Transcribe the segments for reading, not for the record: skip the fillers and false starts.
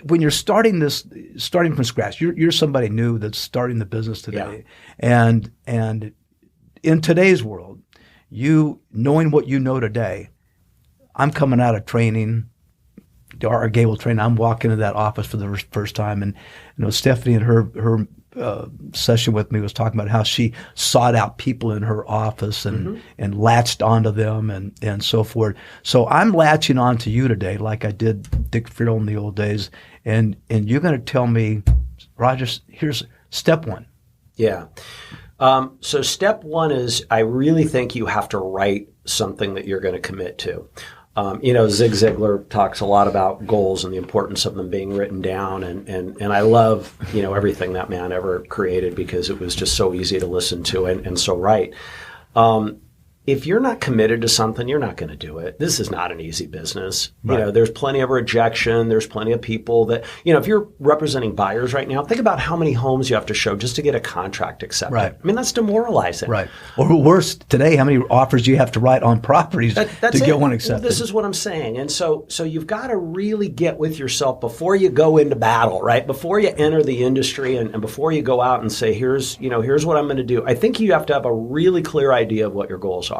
when you're starting from scratch, you're somebody new that's starting the business today, and in today's world, knowing what you know today, I'm coming out of training, our Gable training. I'm walking into that office for the first time, and Stephanie and her session with me was talking about how she sought out people in her office and latched onto them and so forth. So I'm latching on to you today, like I did Dick Farrell in the old days, and you're going to tell me, Roger, here's step one. Yeah. So step one is, I really think you have to write something that you're going to commit to. Zig Ziglar talks a lot about goals and the importance of them being written down. And I love, everything that man ever created, because it was just so easy to listen to and so right. If you're not committed to something, you're not going to do it. This is not an easy business. Right. There's plenty of rejection. There's plenty of people that, if you're representing buyers right now, think about how many homes you have to show just to get a contract accepted. Right. I mean, that's demoralizing. Right. Or worse, today, how many offers you have to write on properties to get one accepted. Well, this is what I'm saying. And so you've got to really get with yourself before you go into battle, right? Before you enter the industry and before you go out and say, here's what I'm going to do. I think you have to have a really clear idea of what your goals are.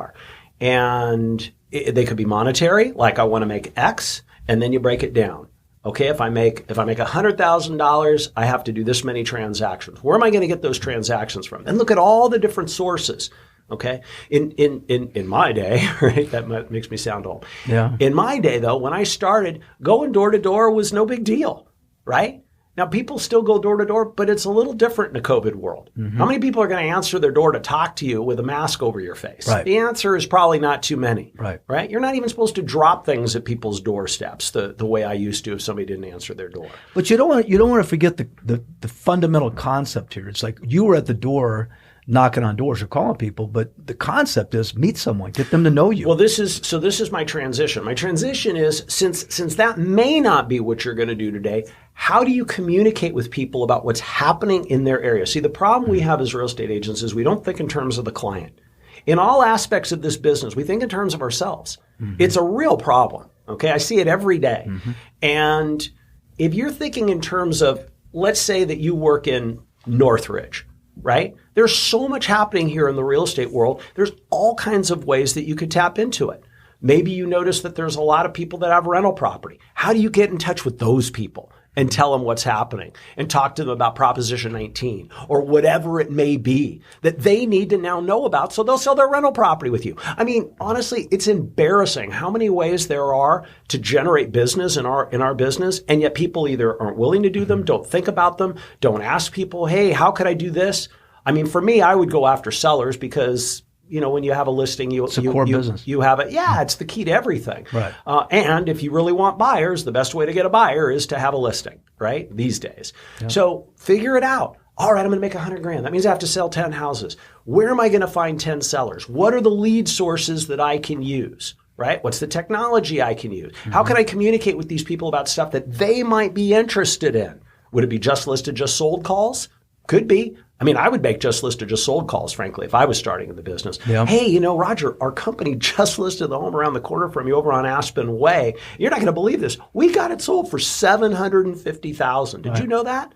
And they could be monetary, like I want to make X, and then you break it down. Okay, if I make $100,000, I have to do this many transactions. Where am I going to get those transactions from? And look at all the different sources. Okay, in my day, right? That makes me sound old. Yeah. In my day, though, when I started, going door to door was no big deal, right? Now, people still go door to door, but it's a little different in the COVID world. Mm-hmm. How many people are going to answer their door to talk to you with a mask over your face? Right. The answer is probably not too many. Right. You're not even supposed to drop things at people's doorsteps the way I used to if somebody didn't answer their door. But you don't want to forget the fundamental concept here. It's like you were at the door knocking on doors or calling people, but the concept is meet someone, get them to know you. Well, this is my transition. My transition is, since that may not be what you're going to do today, how do you communicate with people about what's happening in their area? See, the problem we have as real estate agents is we don't think in terms of the client. In all aspects of this business, we think in terms of ourselves. Mm-hmm. It's a real problem. Okay, I see it every day. Mm-hmm. And if you're thinking in terms of, let's say that you work in Northridge, right? There's so much happening here in the real estate world. There's all kinds of ways that you could tap into it. Maybe you notice that there's a lot of people that have rental property. How do you get in touch with those people and tell them what's happening and talk to them about Proposition 19 or whatever it may be that they need to now know about so they'll sell their rental property with you? I mean, honestly, it's embarrassing how many ways there are to generate business in our business, and yet people either aren't willing to do them, don't think about them, don't ask people, hey, how could I do this? I mean, for me, I would go after sellers because when you have a listing, it's a core business. You have it. Yeah, it's the key to everything. Right. And if you really want buyers, the best way to get a buyer is to have a listing, right? These days. Yeah. So figure it out. All right, I'm going to make $100,000. That means I have to sell 10 houses. Where am I going to find 10 sellers? What are the lead sources that I can use? Right? What's the technology I can use? Mm-hmm. How can I communicate with these people about stuff that they might be interested in? Would it be just listed, just sold calls? Could be. I mean, I would make just listed, just sold calls, frankly, if I was starting in the business. Yeah. Hey, Roger, our company just listed the home around the corner from you over on Aspen Way. You're not going to believe this. We got it sold for $750,000. Did you know that?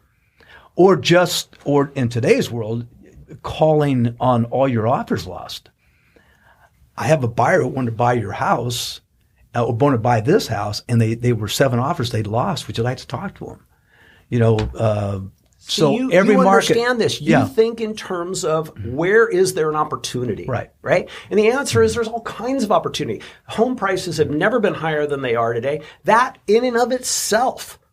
Or in today's world, calling on all your offers lost. I have a buyer who wanted to buy your house, or wanted to buy this house, and they were 7 offers they'd lost. Would you like to talk to them? So you every market, understand this. You think in terms of where is there an opportunity, right? And the answer is there's all kinds of opportunity. Home prices have never been higher than they are today. That in and of itself